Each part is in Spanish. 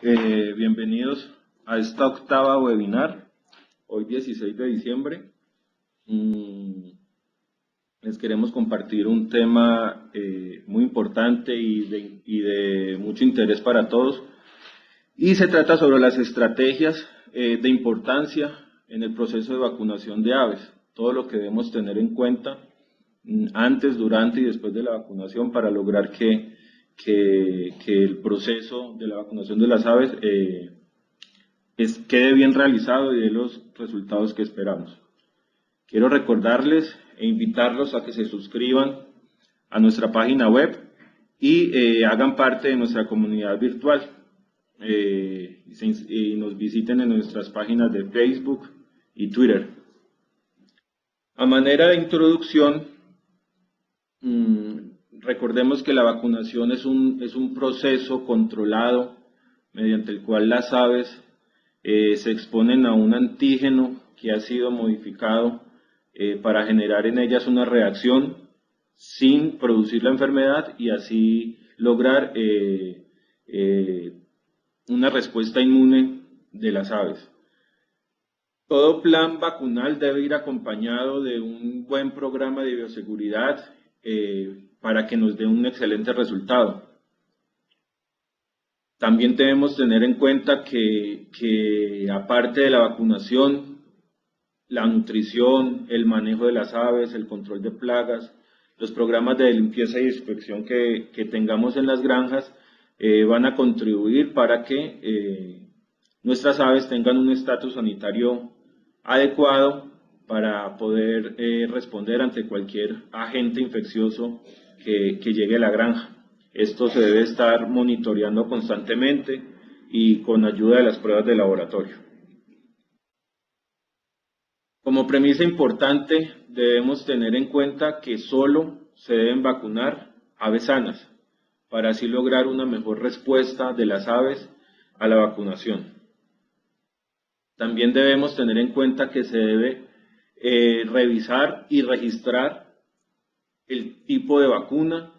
Bienvenidos a esta octava webinar, hoy 16 de diciembre. Les queremos compartir un tema muy importante y de mucho interés para todos. Y se trata sobre las estrategias de importancia en el proceso de vacunación de aves. Todo lo que debemos tener en cuenta antes, durante y después de la vacunación para lograr que el proceso de la vacunación de las aves quede bien realizado y dé los resultados que esperamos. Quiero recordarles e invitarlos a que se suscriban a nuestra página web y hagan parte de nuestra comunidad virtual y nos visiten en nuestras páginas de Facebook y Twitter. A manera de introducción, recordemos que la vacunación es un proceso controlado mediante el cual las aves se exponen a un antígeno que ha sido modificado para generar en ellas una reacción sin producir la enfermedad y así lograr una respuesta inmune de las aves. Todo plan vacunal debe ir acompañado de un buen programa de bioseguridad para que nos dé un excelente resultado. También debemos tener en cuenta que aparte de la vacunación, la nutrición, el manejo de las aves, el control de plagas, los programas de limpieza y inspección que tengamos en las granjas van a contribuir para que nuestras aves tengan un estatus sanitario adecuado para poder responder ante cualquier agente infeccioso que llegue a la granja. Esto se debe estar monitoreando constantemente y con ayuda de las pruebas de laboratorio. Como premisa importante, debemos tener en cuenta que solo se deben vacunar aves sanas, para así lograr una mejor respuesta de las aves a la vacunación. También debemos tener en cuenta que se debe revisar y registrar el tipo de vacuna,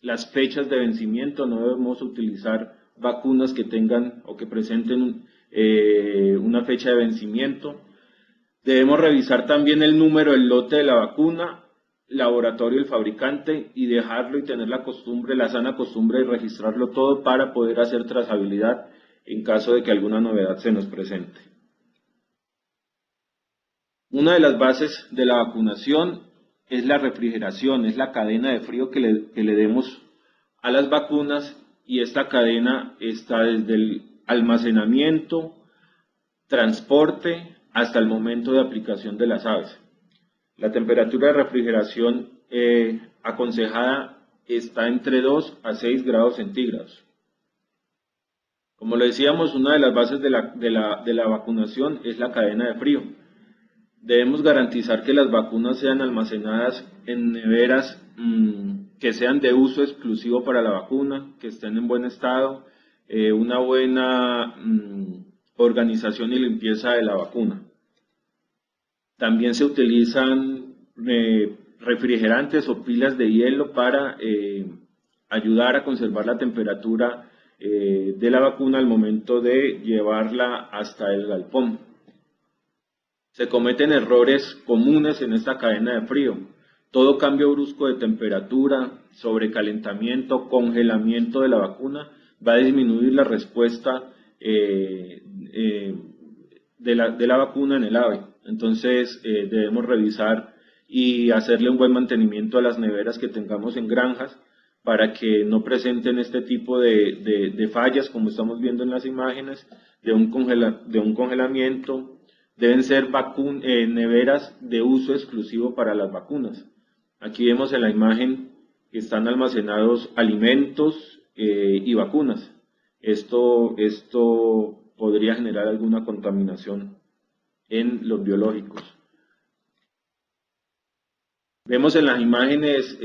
las fechas de vencimiento. No debemos utilizar vacunas que tengan o que presenten una fecha de vencimiento. Debemos revisar también el número del lote de la vacuna, laboratorio del fabricante y dejarlo y tener la sana costumbre de registrarlo todo para poder hacer trazabilidad en caso de que alguna novedad se nos presente. Una de las bases de la vacunación es la refrigeración, es la cadena de frío que le demos a las vacunas, y esta cadena está desde el almacenamiento, transporte, hasta el momento de aplicación de las aves. La temperatura de refrigeración aconsejada está entre 2 a 6 grados centígrados. Como le decíamos, una de las bases de la vacunación es la cadena de frío. Debemos garantizar que las vacunas sean almacenadas en neveras que sean de uso exclusivo para la vacuna, que estén en buen estado, una buena organización y limpieza de la vacuna. También se utilizan refrigerantes o pilas de hielo para ayudar a conservar la temperatura de la vacuna al momento de llevarla hasta el galpón. Se cometen errores comunes en esta cadena de frío. Todo cambio brusco de temperatura, sobrecalentamiento, congelamiento de la vacuna va a disminuir la respuesta de la vacuna en el ave. Entonces debemos revisar y hacerle un buen mantenimiento a las neveras que tengamos en granjas para que no presenten este tipo de fallas como estamos viendo en las imágenes de un congelamiento. Deben ser neveras de uso exclusivo para las vacunas. Aquí vemos en la imagen que están almacenados alimentos y vacunas. Esto podría generar alguna contaminación en los biológicos. Vemos en las imágenes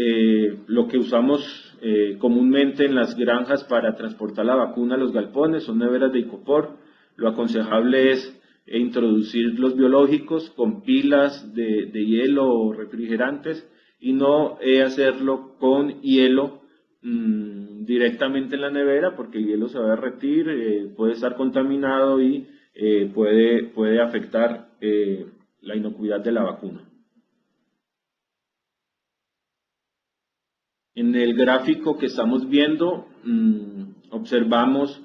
lo que usamos comúnmente en las granjas para transportar la vacuna a los galpones, son neveras de icopor. Lo aconsejable es introducir los biológicos con pilas de hielo o refrigerantes y no hacerlo con hielo directamente en la nevera porque el hielo se va a derretir, puede estar contaminado y puede afectar la inocuidad de la vacuna. En el gráfico que estamos viendo, observamos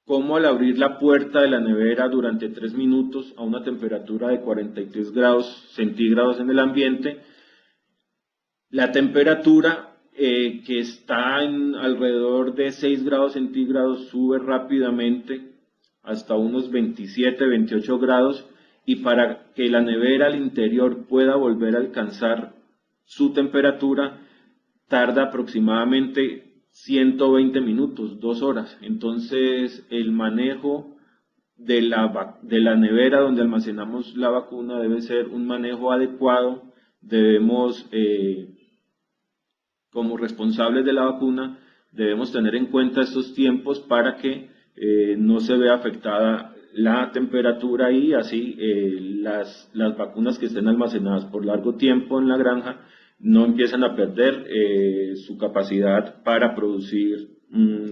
cómo al abrir la puerta de la nevera durante 3 minutos a una temperatura de 43 grados centígrados en el ambiente, la temperatura que está en alrededor de 6 grados centígrados sube rápidamente hasta unos 27, 28 grados, y para que la nevera al interior pueda volver a alcanzar su temperatura tarda aproximadamente 120 minutos, 2 horas. Entonces el manejo de la nevera donde almacenamos la vacuna debe ser un manejo adecuado. Debemos, como responsables de la vacuna, debemos tener en cuenta estos tiempos para que no se vea afectada la temperatura y así las vacunas que estén almacenadas por largo tiempo en la granja no empiezan a perder su capacidad para producir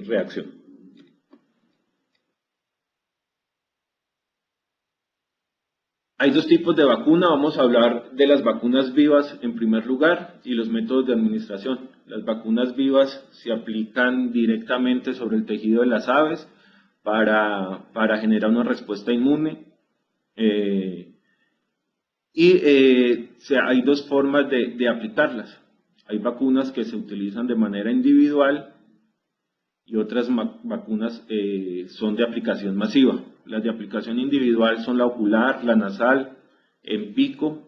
reacción. Hay dos tipos de vacuna. Vamos a hablar de las vacunas vivas en primer lugar y los métodos de administración. Las vacunas vivas se aplican directamente sobre el tejido de las aves para generar una respuesta inmune. Hay dos formas de aplicarlas. Hay vacunas que se utilizan de manera individual y otras vacunas son de aplicación masiva. Las de aplicación individual son la ocular, la nasal, en pico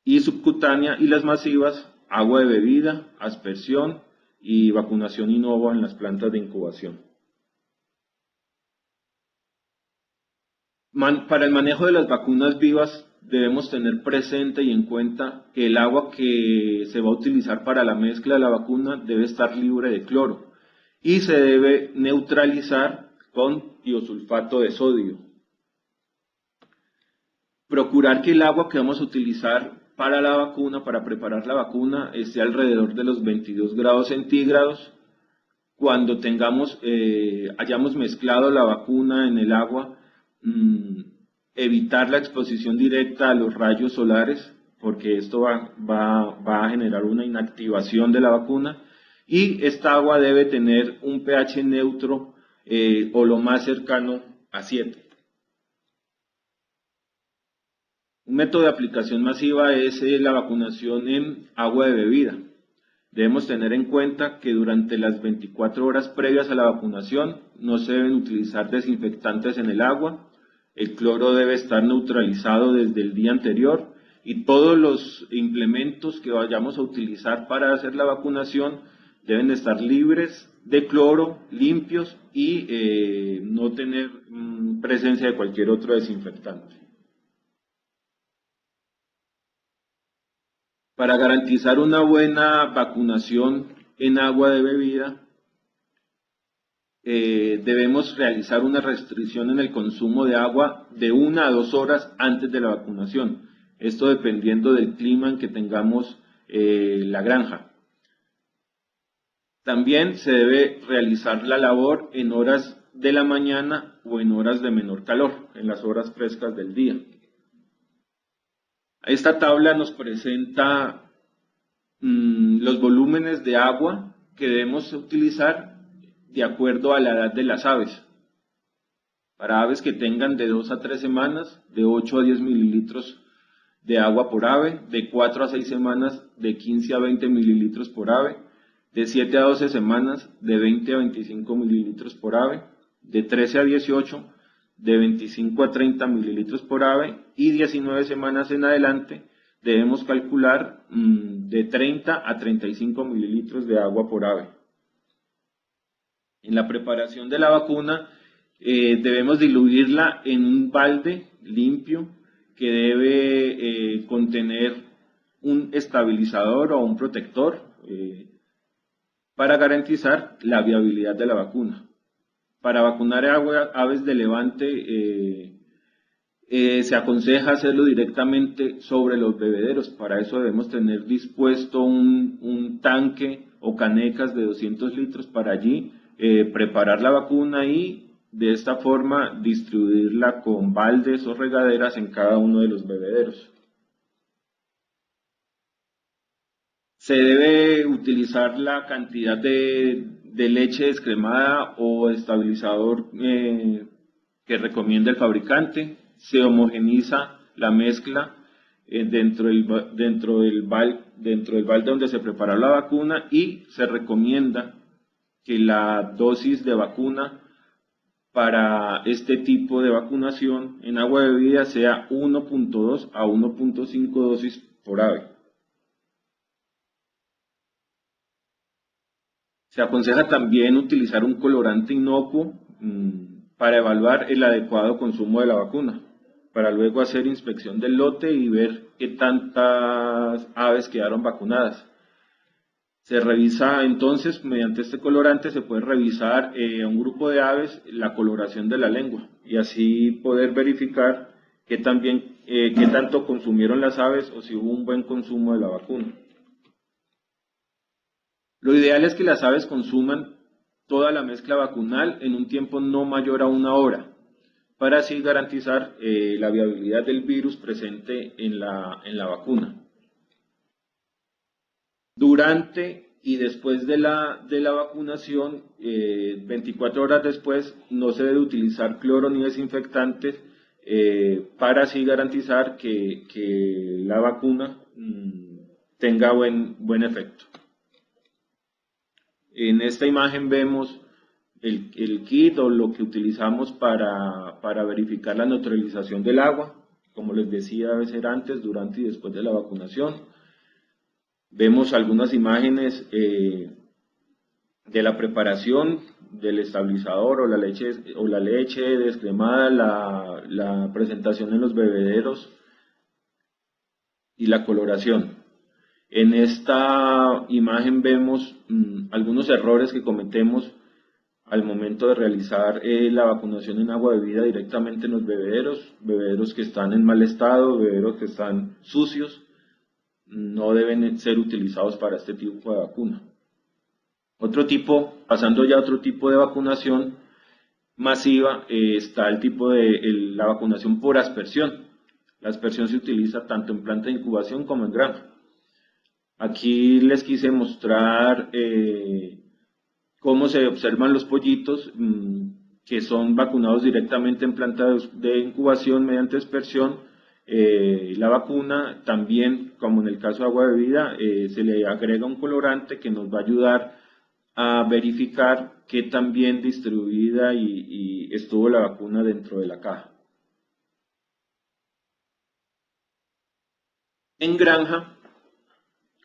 y subcutánea, y las masivas, agua de bebida, aspersión y vacunación in novo en las plantas de incubación. Para el manejo de las vacunas vivas debemos tener presente y en cuenta que el agua que se va a utilizar para la mezcla de la vacuna debe estar libre de cloro y se debe neutralizar con tiosulfato de sodio. Procurar que el agua que vamos a utilizar para la vacuna, para preparar la vacuna, esté alrededor de los 22 grados centígrados. Cuando hayamos mezclado la vacuna en el agua, evitar la exposición directa a los rayos solares, porque esto va a generar una inactivación de la vacuna, y esta agua debe tener un pH neutro o lo más cercano a 7. Un método de aplicación masiva es la vacunación en agua de bebida. Debemos tener en cuenta que durante las 24 horas previas a la vacunación no se deben utilizar desinfectantes en el agua, el cloro debe estar neutralizado desde el día anterior y todos los implementos que vayamos a utilizar para hacer la vacunación deben estar libres de cloro, limpios y no tener presencia de cualquier otro desinfectante. Para garantizar una buena vacunación en agua de bebida, debemos realizar una restricción en el consumo de agua de 1 a 2 horas antes de la vacunación. Esto dependiendo del clima en que tengamos la granja. También se debe realizar la labor en horas de la mañana o en horas de menor calor, en las horas frescas del día. Esta tabla nos presenta los volúmenes de agua que debemos utilizar de acuerdo a la edad de las aves. Para aves que tengan de 2 a 3 semanas, de 8 a 10 mililitros de agua por ave, de 4 a 6 semanas, de 15 a 20 mililitros por ave, de 7 a 12 semanas, de 20 a 25 mililitros por ave, de 13 a 18, de 25 a 30 mililitros por ave, y 19 semanas en adelante debemos calcular de 30 a 35 mililitros de agua por ave. En la preparación de la vacuna debemos diluirla en un balde limpio que debe contener un estabilizador o un protector para garantizar la viabilidad de la vacuna. Para vacunar aves de levante Se aconseja hacerlo directamente sobre los bebederos. Para eso debemos tener dispuesto un tanque o canecas de 200 litros para allí preparar la vacuna y de esta forma distribuirla con baldes o regaderas en cada uno de los bebederos. Se debe utilizar la cantidad de leche descremada o estabilizador que recomienda el fabricante. Se homogeniza la mezcla dentro del balde donde se prepara la vacuna y se recomienda que la dosis de vacuna para este tipo de vacunación en agua de bebida sea 1.2 a 1.5 dosis por ave. Se aconseja también utilizar un colorante inocuo para evaluar el adecuado consumo de la vacuna, para luego hacer inspección del lote y ver qué tantas aves quedaron vacunadas. Se revisa entonces, mediante este colorante, se puede revisar a un grupo de aves la coloración de la lengua y así poder verificar qué tanto consumieron las aves o si hubo un buen consumo de la vacuna. Lo ideal es que las aves consuman toda la mezcla vacunal en un tiempo no mayor a 1 hora, para así garantizar la viabilidad del virus presente en la vacuna. Durante y después de la vacunación, 24 horas después, no se debe utilizar cloro ni desinfectantes para así garantizar que la vacuna tenga buen efecto. En esta imagen vemos el kit o lo que utilizamos para verificar la neutralización del agua. Como les decía, debe ser antes, durante y después de la vacunación. Vemos algunas imágenes de la preparación del estabilizador o la leche descremada, la presentación en los bebederos y la coloración. En esta imagen vemos algunos errores que cometemos al momento de realizar la vacunación en agua bebida directamente en los bebederos que están en mal estado, bebederos que están sucios, no deben ser utilizados para este tipo de vacuna. Pasando ya a otro tipo de vacunación masiva, está el tipo de la vacunación por aspersión. La aspersión se utiliza tanto en planta de incubación como en granja. Aquí les quise mostrar cómo se observan los pollitos que son vacunados directamente en planta de incubación mediante aspersión. La vacuna también, como en el caso de agua bebida, se le agrega un colorante que nos va a ayudar a verificar qué tan bien distribuida y estuvo la vacuna dentro de la caja. En granja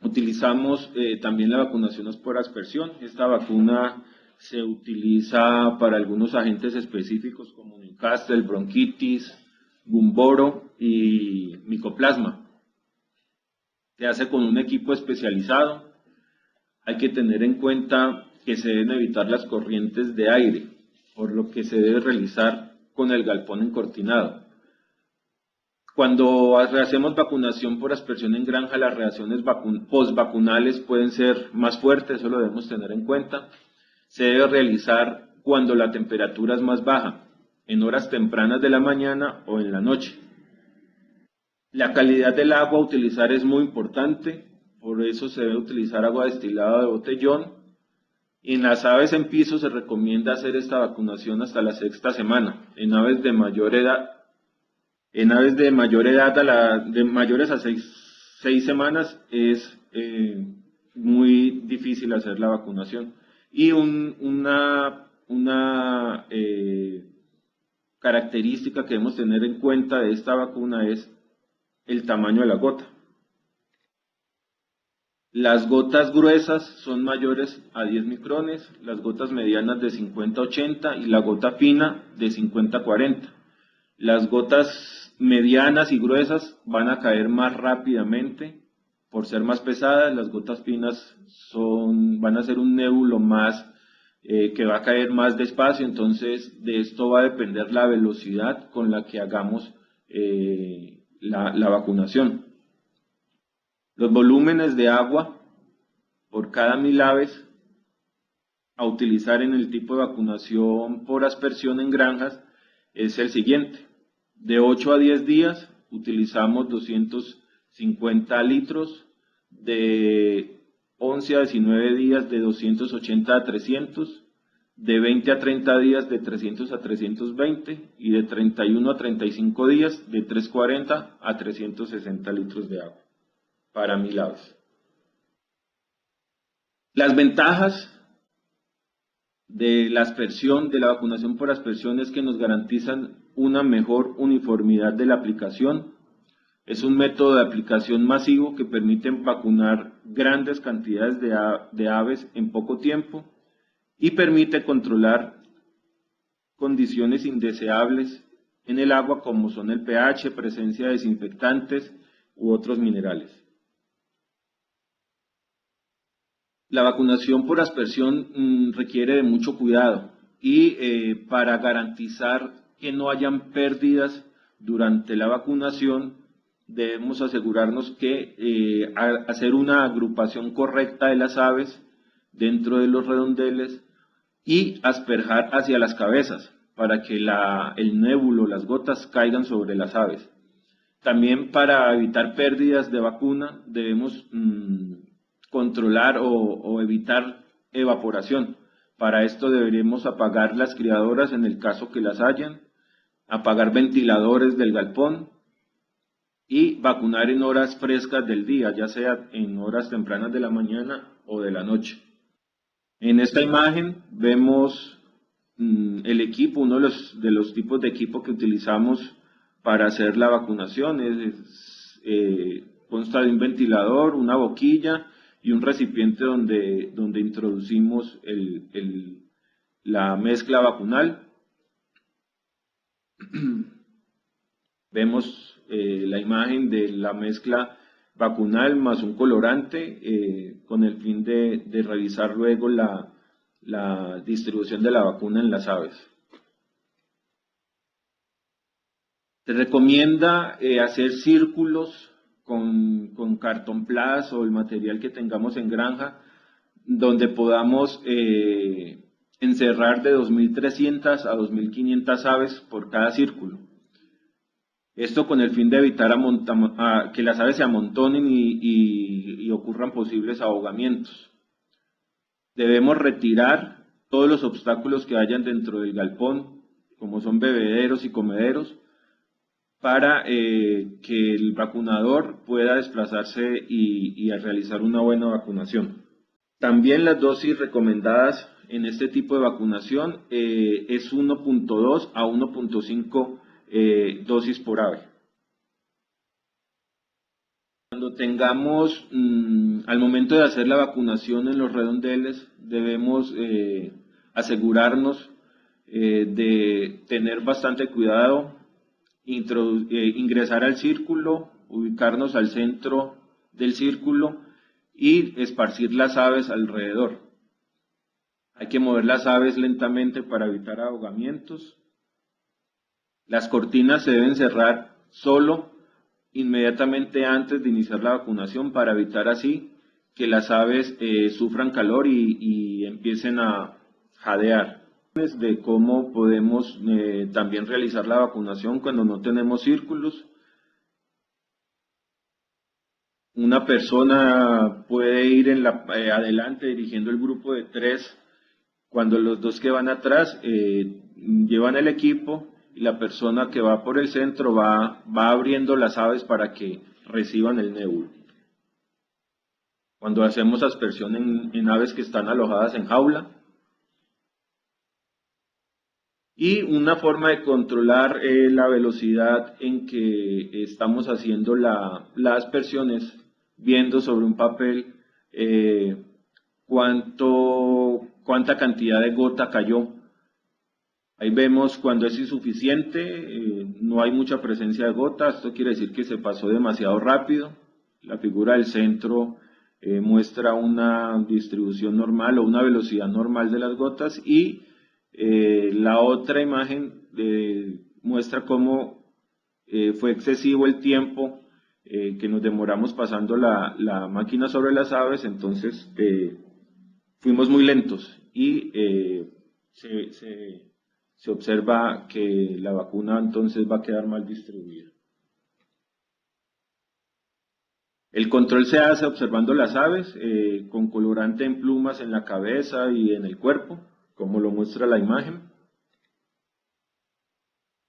utilizamos también la vacunación por aspersión. Esta vacuna se utiliza para algunos agentes específicos como Newcastle, bronquitis, gumboro y micoplasma. Se hace con un equipo especializado. Hay que tener en cuenta que se deben evitar las corrientes de aire, por lo que se debe realizar con el galpón encortinado. Cuando hacemos vacunación por aspersión en granja, las reacciones postvacunales pueden ser más fuertes, eso lo debemos tener en cuenta. Se debe realizar cuando la temperatura es más baja, en horas tempranas de la mañana o en la noche. La calidad del agua a utilizar es muy importante, por eso se debe utilizar agua destilada de botellón. En las aves en piso se recomienda hacer esta vacunación hasta la 6ª semana. En aves de mayor edad, de mayores a 6 semanas es muy difícil hacer la vacunación. Y una característica que debemos tener en cuenta de esta vacuna es el tamaño de la gota. Las gotas gruesas son mayores a 10 micrones, las gotas medianas de 50 a 80 y la gota fina de 50 a 40. Las gotas medianas y gruesas van a caer más rápidamente por ser más pesadas. Las gotas finas van a ser un nébulo más que va a caer más despacio, entonces de esto va a depender la velocidad con la que hagamos la vacunación. Los volúmenes de agua por cada 1000 aves a utilizar en el tipo de vacunación por aspersión en granjas es el siguiente. De 8 a 10 días utilizamos 250 litros, de 11 a 19 días de 280 a 300, de 20 a 30 días de 300 a 320 y de 31 a 35 días de 340 a 360 litros de agua para 1000 aves. Las ventajas de la aspersión, de la vacunación por aspersión, es que nos garantizan una mejor uniformidad de la aplicación. Es un método de aplicación masivo que permite vacunar grandes cantidades de aves en poco tiempo y permite controlar condiciones indeseables en el agua como son el pH, presencia de desinfectantes u otros minerales. La vacunación por aspersión requiere de mucho cuidado y para garantizar que no hayan pérdidas durante la vacunación debemos asegurarnos que hacer una agrupación correcta de las aves dentro de los redondeles y asperjar hacia las cabezas para que el nébulo, las gotas caigan sobre las aves. También para evitar pérdidas de vacuna debemos controlar o evitar evaporación. Para esto deberemos apagar las criadoras en el caso que las hayan, apagar ventiladores del galpón y vacunar en horas frescas del día, ya sea en horas tempranas de la mañana o de la noche. En esta imagen vemos el equipo, uno de los tipos de equipo que utilizamos para hacer la vacunación. Consta de un ventilador, una boquilla y un recipiente donde introducimos la mezcla vacunal. Vemos la imagen de la mezcla vacunal más un colorante con el fin de revisar luego la distribución de la vacuna en las aves. Se recomienda hacer círculos con cartón plas o el material que tengamos en granja, donde podamos encerrar de 2.300 a 2.500 aves por cada círculo. Esto con el fin de evitar que las aves se amontonen y ocurran posibles ahogamientos. Debemos retirar todos los obstáculos que hayan dentro del galpón, como son bebederos y comederos, para que el vacunador pueda desplazarse y realizar una buena vacunación. También las dosis recomendadas en este tipo de vacunación es 1.2 a 1.5 dosis por ave. Cuando tengamos, al momento de hacer la vacunación en los redondeles, debemos asegurarnos de tener bastante cuidado, ingresar al círculo, ubicarnos al centro del círculo y esparcir las aves alrededor. Hay que mover las aves lentamente para evitar ahogamientos. Las cortinas se deben cerrar solo inmediatamente antes de iniciar la vacunación para evitar así que las aves sufran calor y empiecen a jadear. De cómo podemos también realizar la vacunación cuando no tenemos círculos. Una persona puede ir adelante dirigiendo el grupo de 3, cuando los 2 que van atrás llevan el equipo y la persona que va por el centro va abriendo las aves para que reciban el nébulo. Cuando hacemos aspersión en aves que están alojadas en jaula. Y una forma de controlar la velocidad en que estamos haciendo la aspersión es viendo sobre un papel cuánta cantidad de gota cayó. Ahí vemos cuando es insuficiente, no hay mucha presencia de gota, esto quiere decir que se pasó demasiado rápido. La figura del centro muestra una distribución normal o una velocidad normal de las gotas y la otra imagen muestra cómo fue excesivo el tiempo que nos demoramos pasando la máquina sobre las aves, entonces fuimos muy lentos y se observa que la vacuna entonces va a quedar mal distribuida. El control se hace observando las aves con colorante en plumas en la cabeza y en el cuerpo, como lo muestra la imagen.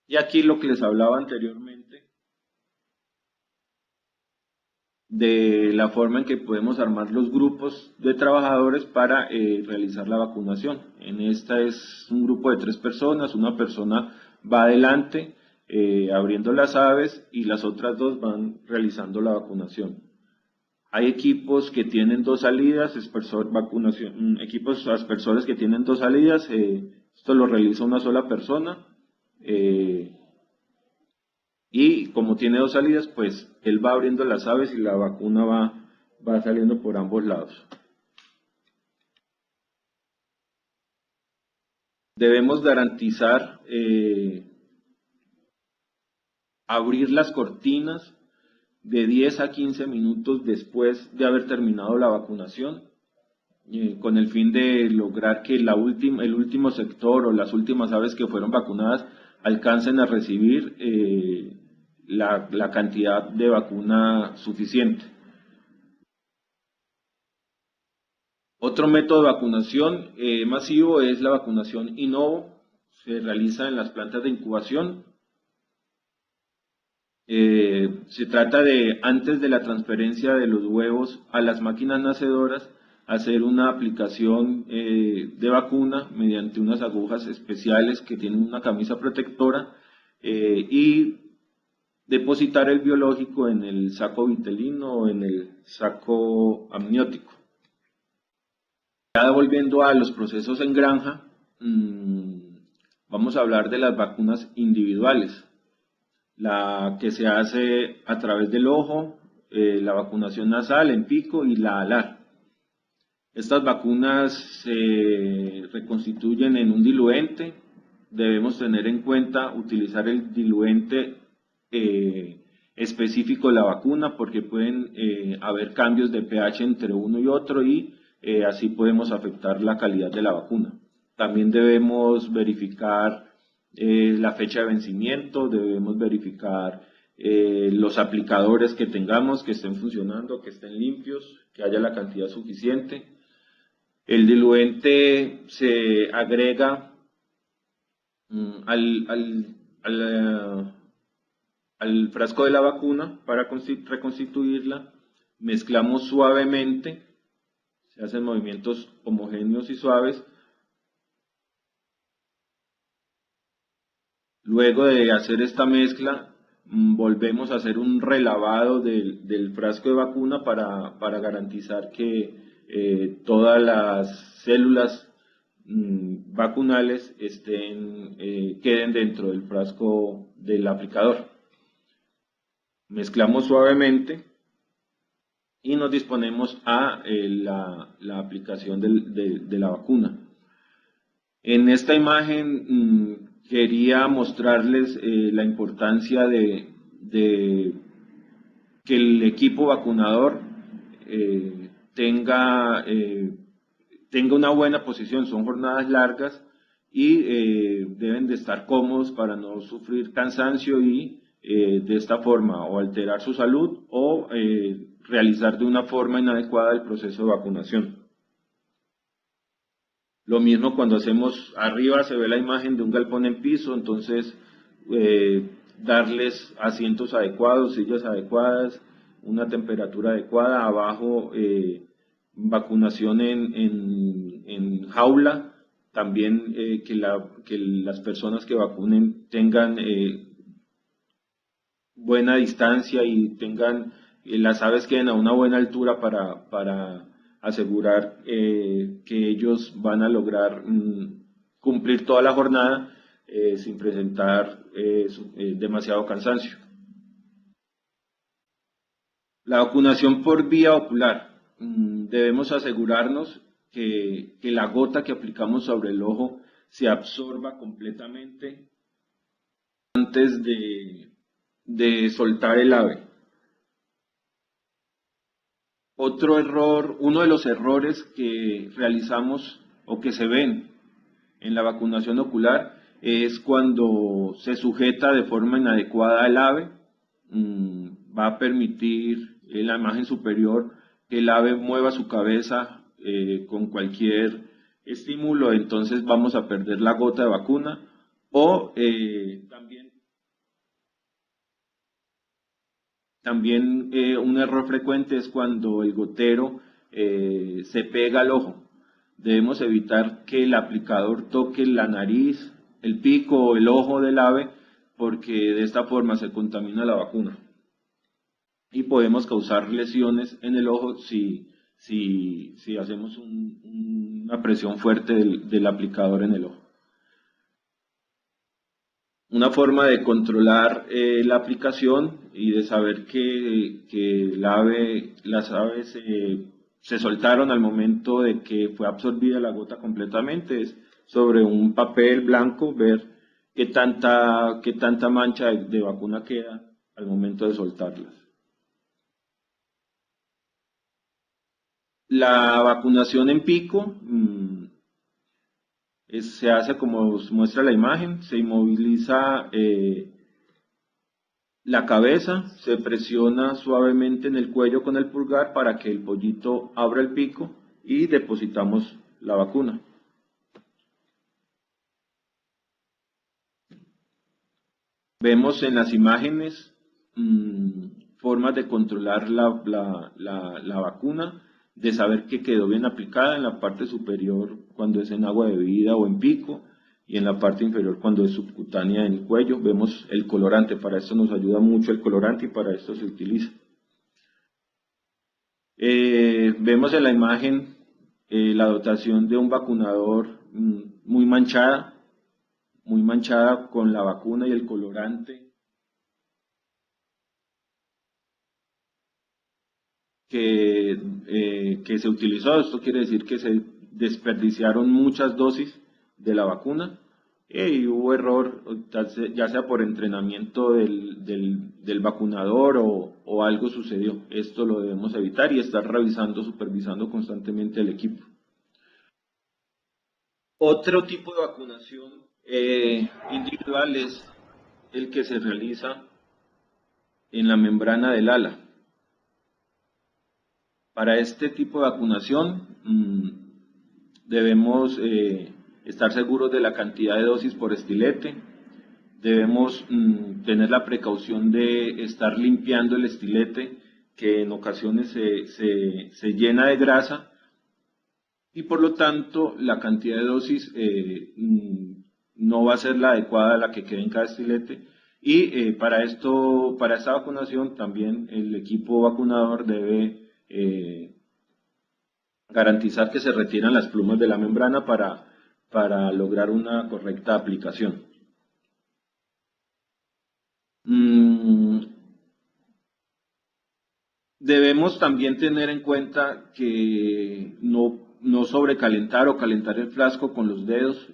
Y aquí lo que les hablaba anteriormente de la forma en que podemos armar los grupos de trabajadores para realizar la vacunación. En esta es un grupo de 3 personas, una persona va adelante abriendo las aves y las otras 2 van realizando la vacunación. Hay equipos que tienen 2 salidas, equipos aspersores que tienen 2 salidas, esto lo realiza una sola persona. Y como tiene 2 salidas, pues él va abriendo las aves y la vacuna va saliendo por ambos lados. Debemos garantizar abrir las cortinas de 10 a 15 minutos después de haber terminado la vacunación, con el fin de lograr que el último sector o las últimas aves que fueron vacunadas alcancen a recibir la cantidad de vacuna suficiente. Otro método de vacunación masivo es la vacunación in novo, se realiza en las plantas de incubación. Se trata de, antes de la transferencia de los huevos a las máquinas nacedoras, hacer una aplicación de vacuna mediante unas agujas especiales que tienen una camisa protectora y depositar el biológico en el saco vitelino o en el saco amniótico. Ya volviendo a los procesos en granja, vamos a hablar de las vacunas individuales. La que se hace a través del ojo, la vacunación nasal en pico y la alar. Estas vacunas se reconstituyen en un diluente. Debemos tener en cuenta utilizar el diluente específico de la vacuna porque pueden haber cambios de pH entre uno y otro y así podemos afectar la calidad de la vacuna. También debemos verificar la fecha de vencimiento, debemos verificar los aplicadores que tengamos, que estén funcionando, que estén limpios, que haya la cantidad suficiente. El diluente se agrega al frasco de la vacuna para reconstituirla, mezclamos suavemente, se hacen movimientos homogéneos y suaves. Luego de hacer esta mezcla, volvemos a hacer un relavado del frasco de vacuna para garantizar que todas las células vacunales queden dentro del frasco del aplicador. Mezclamos suavemente y nos disponemos a la aplicación de la vacuna. En esta imagen quería mostrarles la importancia de que el equipo vacunador tenga una buena posición. Son jornadas largas y deben de estar cómodos para no sufrir cansancio y de esta forma o alterar su salud o realizar de una forma inadecuada el proceso de vacunación. Lo mismo cuando hacemos, arriba se ve la imagen de un galpón en piso, entonces darles asientos adecuados, sillas adecuadas, una temperatura adecuada, abajo vacunación en jaula, también que las personas que vacunen tengan buena distancia y tengan las aves queden a una buena altura para asegurar que ellos van a lograr cumplir toda la jornada sin presentar demasiado cansancio. La vacunación por vía ocular. Debemos asegurarnos que la gota que aplicamos sobre el ojo se absorba completamente antes de de soltar el ave. Otro error, uno de los errores que realizamos o que se ven en la vacunación ocular es cuando se sujeta de forma inadecuada el ave. Va a permitir en la imagen superior que el ave mueva su cabeza con cualquier estímulo, entonces vamos a perder la gota de vacuna. O también un error frecuente es cuando el gotero se pega al ojo. Debemos evitar que el aplicador toque la nariz, el pico o el ojo del ave, porque de esta forma se contamina la vacuna. Y podemos causar lesiones en el ojo si hacemos una presión fuerte del aplicador en el ojo. Una forma de controlar la aplicación y de saber que las aves se soltaron al momento de que fue absorbida la gota completamente es sobre un papel blanco ver qué tanta mancha de vacuna queda al momento de soltarlas. La vacunación en pico se hace como muestra la imagen, se inmoviliza la cabeza, se presiona suavemente en el cuello con el pulgar para que el pollito abra el pico y depositamos la vacuna. Vemos en las imágenes formas de controlar la vacuna, de saber que quedó bien aplicada en la parte superior cuando es en agua de bebida o en pico, y en la parte inferior cuando es subcutánea en el cuello. Vemos el colorante, para esto nos ayuda mucho el colorante y para esto se utiliza. Vemos en la imagen la dotación de un vacunador muy manchada con la vacuna y el colorante que se utilizó. Esto quiere decir que se desperdiciaron muchas dosis de la vacuna y hubo error, ya sea por entrenamiento del vacunador o algo sucedió. Esto lo debemos evitar y estar revisando, supervisando constantemente el equipo. Otro tipo de vacunación individual es el que se realiza en la membrana del ala. Para este tipo de vacunación debemos estar seguros de la cantidad de dosis por estilete. Debemos tener la precaución de estar limpiando el estilete, que en ocasiones se llena de grasa y por lo tanto la cantidad de dosis no va a ser la adecuada a la que quede en cada estilete. Y para esta vacunación también el equipo vacunador debe garantizar que se retiran las plumas de la membrana para lograr una correcta aplicación. Debemos también tener en cuenta que no sobrecalentar o calentar el frasco con los dedos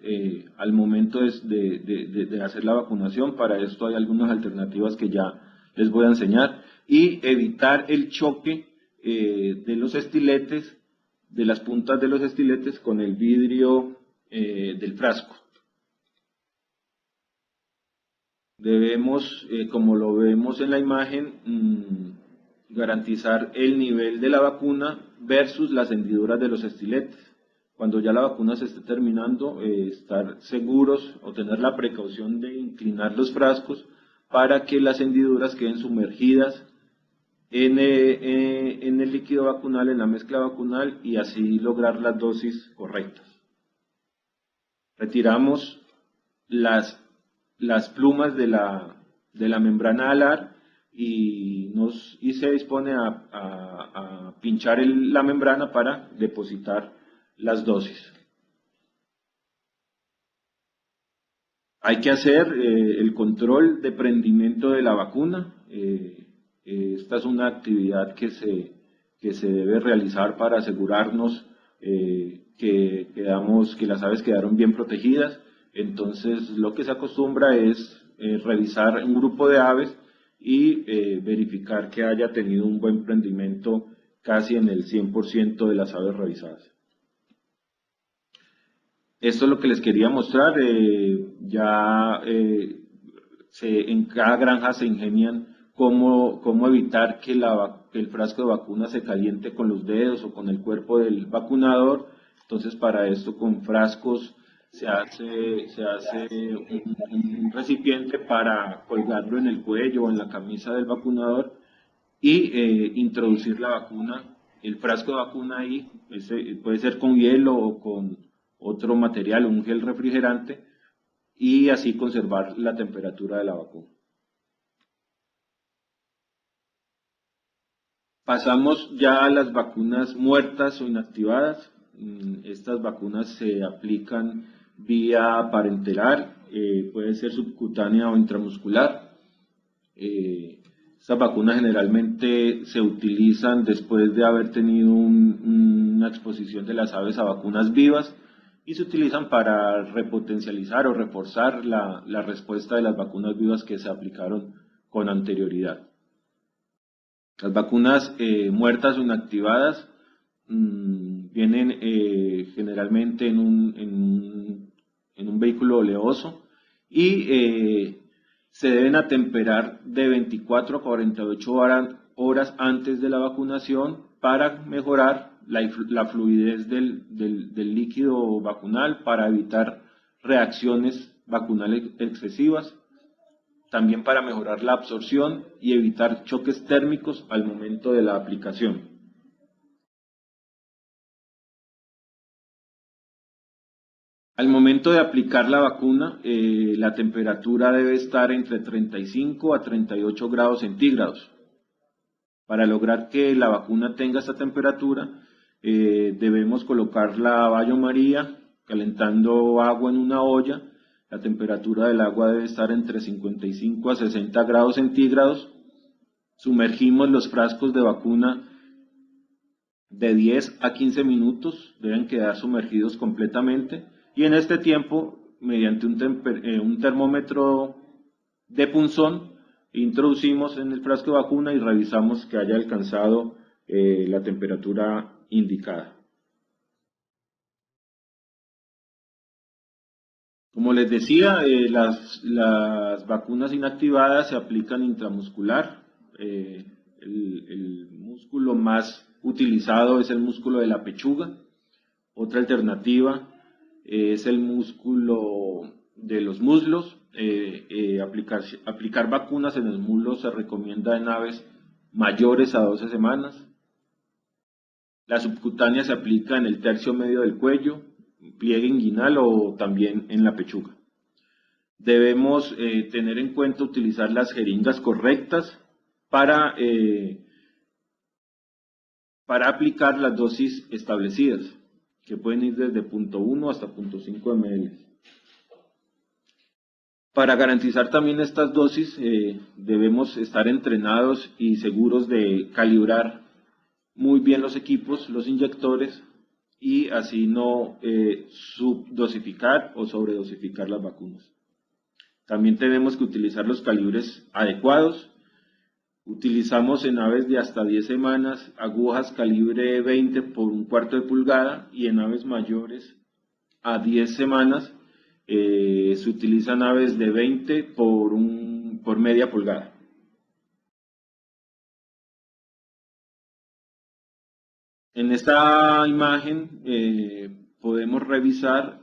al momento de hacer la vacunación. Para esto hay algunas alternativas que ya les voy a enseñar. Y evitar el choque de los estiletes, de las puntas de los estiletes con el vidrio del frasco. Debemos, como lo vemos en la imagen, garantizar el nivel de la vacuna versus las hendiduras de los estiletes. Cuando ya la vacuna se esté terminando, estar seguros o tener la precaución de inclinar los frascos para que las hendiduras queden sumergidas en el líquido vacunal, en la mezcla vacunal, y así lograr las dosis correctas. Retiramos las plumas de la membrana alar y se dispone a pinchar la membrana para depositar las dosis. Hay que hacer el control de prendimiento de la vacuna. Esta es una actividad que se debe realizar para asegurarnos que las aves quedaron bien protegidas. Entonces, lo que se acostumbra es revisar un grupo de aves y verificar que haya tenido un buen rendimiento casi en el 100% de las aves revisadas. Esto es lo que les quería mostrar. En cada granja se ingenian cómo evitar que el frasco de vacuna se caliente con los dedos o con el cuerpo del vacunador. Entonces, para esto, con frascos se hace un recipiente para colgarlo en el cuello o en la camisa del vacunador y introducir la vacuna, el frasco de vacuna ahí, puede ser con hielo o con otro material, un gel refrigerante, y así conservar la temperatura de la vacuna. Pasamos ya a las vacunas muertas o inactivadas. Estas vacunas se aplican vía parenteral, puede ser subcutánea o intramuscular. Estas vacunas generalmente se utilizan después de haber tenido una exposición de las aves a vacunas vivas y se utilizan para repotencializar o reforzar la respuesta de las vacunas vivas que se aplicaron con anterioridad. Las vacunas muertas o inactivadas vienen generalmente en un vehículo oleoso y se deben atemperar de 24 a 48 horas antes de la vacunación para mejorar la fluidez del líquido vacunal, para evitar reacciones vacunales excesivas, también para mejorar la absorción y evitar choques térmicos al momento de la aplicación. Al momento de aplicar la vacuna, la temperatura debe estar entre 35 a 38 grados centígrados. Para lograr que la vacuna tenga esta temperatura, debemos colocar la Bayo María calentando agua en una olla. La temperatura del agua debe estar entre 55 a 60 grados centígrados. Sumergimos los frascos de vacuna de 10 a 15 minutos, deben quedar sumergidos completamente. Y en este tiempo, mediante un termómetro de punzón, introducimos en el frasco de vacuna y revisamos que haya alcanzado la temperatura indicada. Como les decía, las vacunas inactivadas se aplican intramuscular. El músculo más utilizado es el músculo de la pechuga. Otra alternativa es el músculo de los muslos. Aplicar vacunas en los muslos se recomienda en aves mayores a 12 semanas. La subcutánea se aplica en el tercio medio del cuello, pliegue inguinal o también en la pechuga. Debemos tener en cuenta utilizar las jeringas correctas para aplicar las dosis establecidas, que pueden ir desde 0.1 hasta 0.5 ml. Para garantizar también estas dosis, debemos estar entrenados y seguros de calibrar muy bien los equipos, los inyectores, y así no subdosificar o sobredosificar las vacunas. También tenemos que utilizar los calibres adecuados. Utilizamos en aves de hasta 10 semanas agujas calibre 20 por 1/4 de pulgada, y en aves mayores a 10 semanas se utilizan aves de 20 por media pulgada. En esta imagen podemos revisar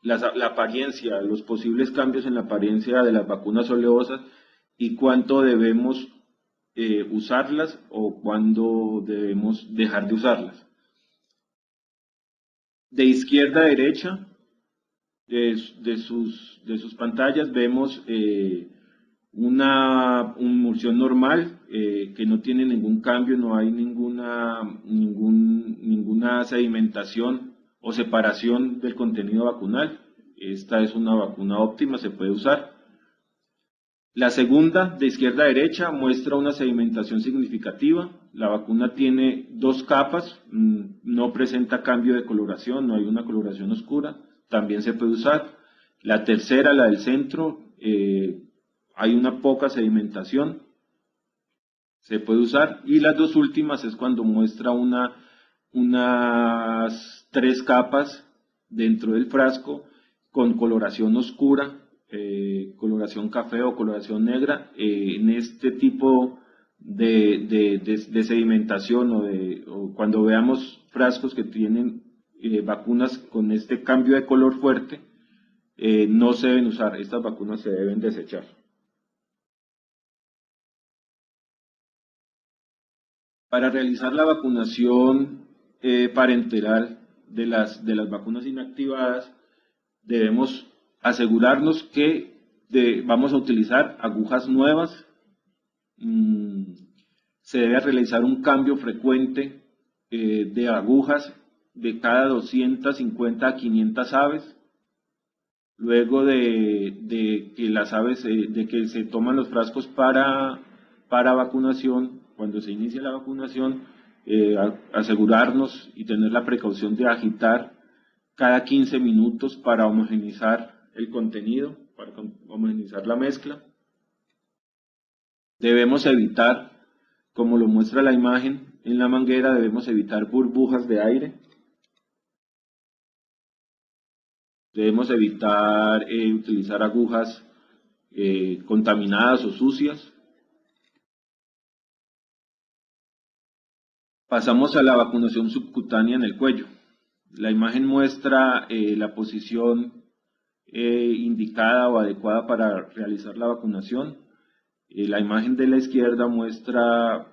la apariencia, los posibles cambios en la apariencia de las vacunas oleosas y cuánto debemos usarlas o cuándo debemos dejar de usarlas. De izquierda a derecha de sus pantallas vemos una emulsión normal que no tiene ningún cambio, no hay ninguna sedimentación o separación del contenido vacunal. Esta es una vacuna óptima, se puede usar. La segunda, de izquierda a derecha, muestra una sedimentación significativa. La vacuna tiene 2 capas, no presenta cambio de coloración, no hay una coloración oscura, también se puede usar. La tercera, la del centro, hay una poca sedimentación, se puede usar. Y las dos últimas es cuando muestra unas 3 capas dentro del frasco con coloración oscura, coloración café o coloración negra. En este tipo de sedimentación o cuando veamos frascos que tienen vacunas con este cambio de color fuerte, no se deben usar, estas vacunas se deben desechar. Para realizar la vacunación parenteral de las vacunas inactivadas, debemos asegurarnos que vamos a utilizar agujas nuevas. Se debe realizar un cambio frecuente de agujas de cada 250 a 500 aves. Luego de que las aves, de que se toman los frascos para vacunación, cuando se inicia la vacunación, asegurarnos y tener la precaución de agitar cada 15 minutos para homogeneizar el contenido, para homogeneizar la mezcla. Debemos evitar, como lo muestra la imagen, en la manguera debemos evitar burbujas de aire. Debemos evitar utilizar agujas contaminadas o sucias. Pasamos a la vacunación subcutánea en el cuello. La imagen muestra la posición indicada o adecuada para realizar la vacunación. La imagen de la izquierda muestra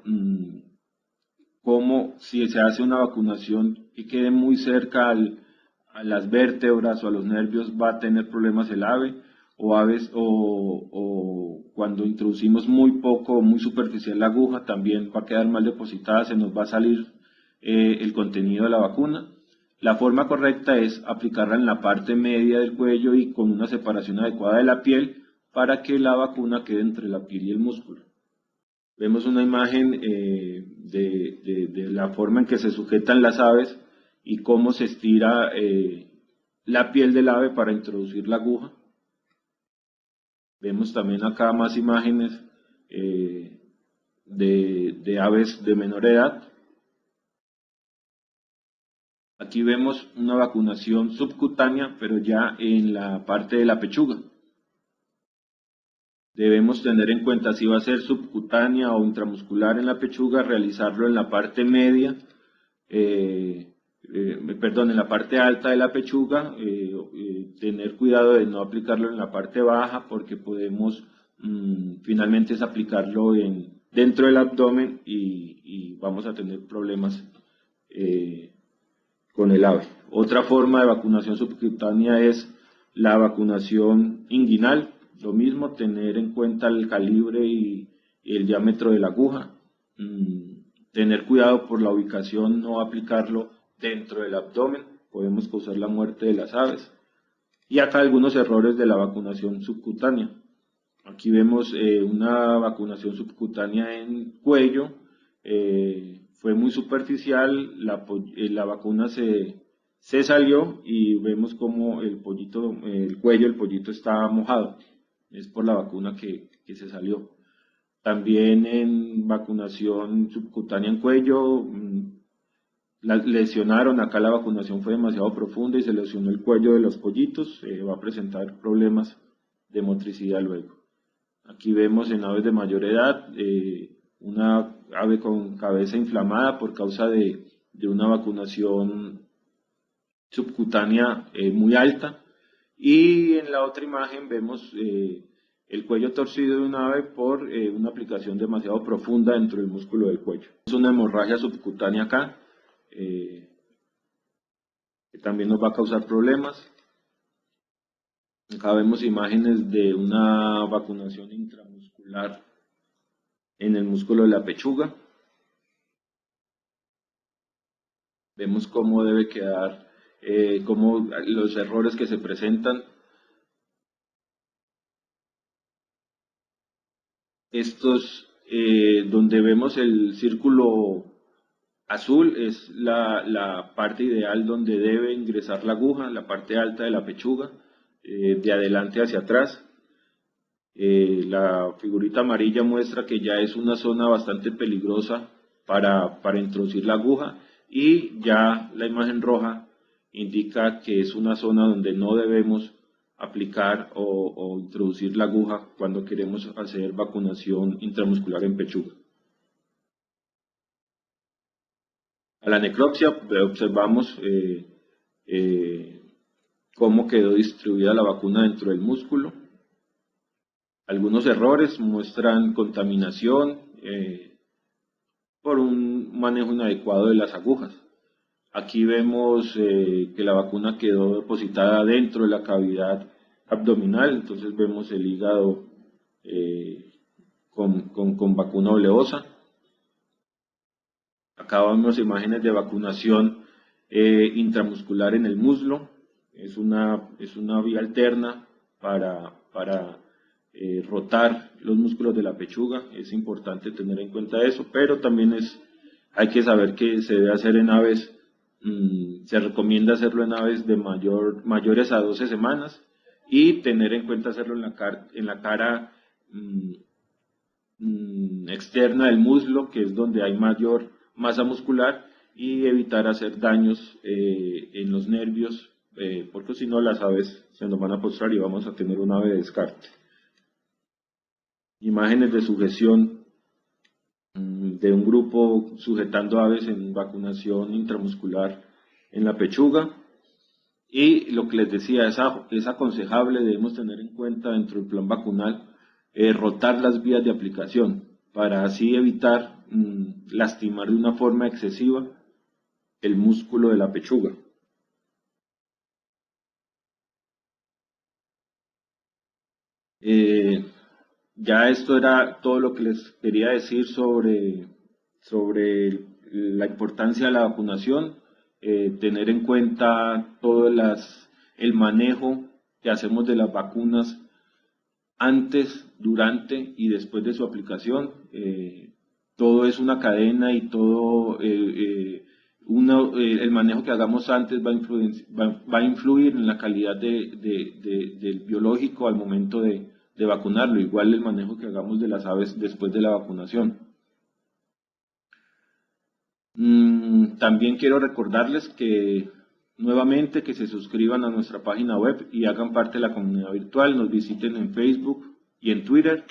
cómo, si se hace una vacunación que quede muy cerca a las vértebras o a los nervios, va a tener problemas el ave, o cuando introducimos muy poco o muy superficial la aguja, también va a quedar mal depositada, se nos va a salir el contenido de la vacuna. La forma correcta es aplicarla en la parte media del cuello y con una separación adecuada de la piel para que la vacuna quede entre la piel y el músculo. Vemos una imagen de la forma en que se sujetan las aves y cómo se estira la piel del ave para introducir la aguja. Vemos también acá más imágenes de aves de menor edad. Aquí vemos una vacunación subcutánea, pero ya en la parte de la pechuga. Debemos tener en cuenta si va a ser subcutánea o intramuscular en la pechuga, realizarlo en la parte media, en la parte alta de la pechuga, tener cuidado de no aplicarlo en la parte baja porque podemos finalmente es aplicarlo dentro del abdomen y vamos a tener problemas con el ave. Otra forma de vacunación subcutánea es la vacunación inguinal. Lo mismo, tener en cuenta el calibre y el diámetro de la aguja. Tener cuidado por la ubicación, no aplicarlo dentro del abdomen, podemos causar la muerte de las aves. Y acá algunos errores de la vacunación subcutánea. Aquí vemos una vacunación subcutánea en cuello, fue muy superficial, la vacuna se salió y vemos como el cuello del pollito está mojado, es por la vacuna que se salió. También en vacunación subcutánea en cuello, lesionaron, acá la vacunación fue demasiado profunda y se lesionó el cuello de los pollitos, va a presentar problemas de motricidad luego. Aquí vemos en aves de mayor edad una ave con cabeza inflamada por causa de una vacunación subcutánea muy alta, y en la otra imagen vemos el cuello torcido de un ave por una aplicación demasiado profunda dentro del músculo del cuello. Es una hemorragia subcutánea acá, que también nos va a causar problemas. Acá vemos imágenes de una vacunación intramuscular en el músculo de la pechuga. Vemos cómo debe quedar, cómo los errores que se presentan. Estos, donde vemos el círculo azul, es la parte ideal donde debe ingresar la aguja, la parte alta de la pechuga, de adelante hacia atrás. La figurita amarilla muestra que ya es una zona bastante peligrosa para introducir la aguja, y ya la imagen roja indica que es una zona donde no debemos aplicar o introducir la aguja cuando queremos hacer vacunación intramuscular en pechuga. A la necropsia observamos cómo quedó distribuida la vacuna dentro del músculo. Algunos errores muestran contaminación por un manejo inadecuado de las agujas. Aquí vemos que la vacuna quedó depositada dentro de la cavidad abdominal, entonces vemos el hígado con vacuna oleosa. Acá vemos imágenes de vacunación intramuscular en el muslo. Es una vía alterna para rotar los músculos de la pechuga. Es importante tener en cuenta eso, pero también hay que saber que se debe hacer en aves. Se recomienda hacerlo en aves de mayores a 12 semanas, y tener en cuenta hacerlo en la cara externa del muslo, que es donde hay mayor masa muscular, y evitar hacer daños en los nervios, porque si no las aves se nos van a postrar y vamos a tener un ave de descarte. Imágenes de sujeción de un grupo sujetando aves en vacunación intramuscular en la pechuga. Y lo que les decía, es aconsejable, debemos tener en cuenta dentro del plan vacunal rotar las vías de aplicación para así evitar lastimar de una forma excesiva el músculo de la pechuga. Ya esto era todo lo que les quería decir sobre la importancia de la vacunación, tener en cuenta todo el manejo que hacemos de las vacunas antes, durante y después de su aplicación. Todo es una cadena, y todo el manejo que hagamos antes va a influir en la calidad del biológico al momento de vacunarlo, igual el manejo que hagamos de las aves después de la vacunación. También quiero recordarles que nuevamente que se suscriban a nuestra página web y hagan parte de la comunidad virtual, nos visiten en Facebook y en Twitter,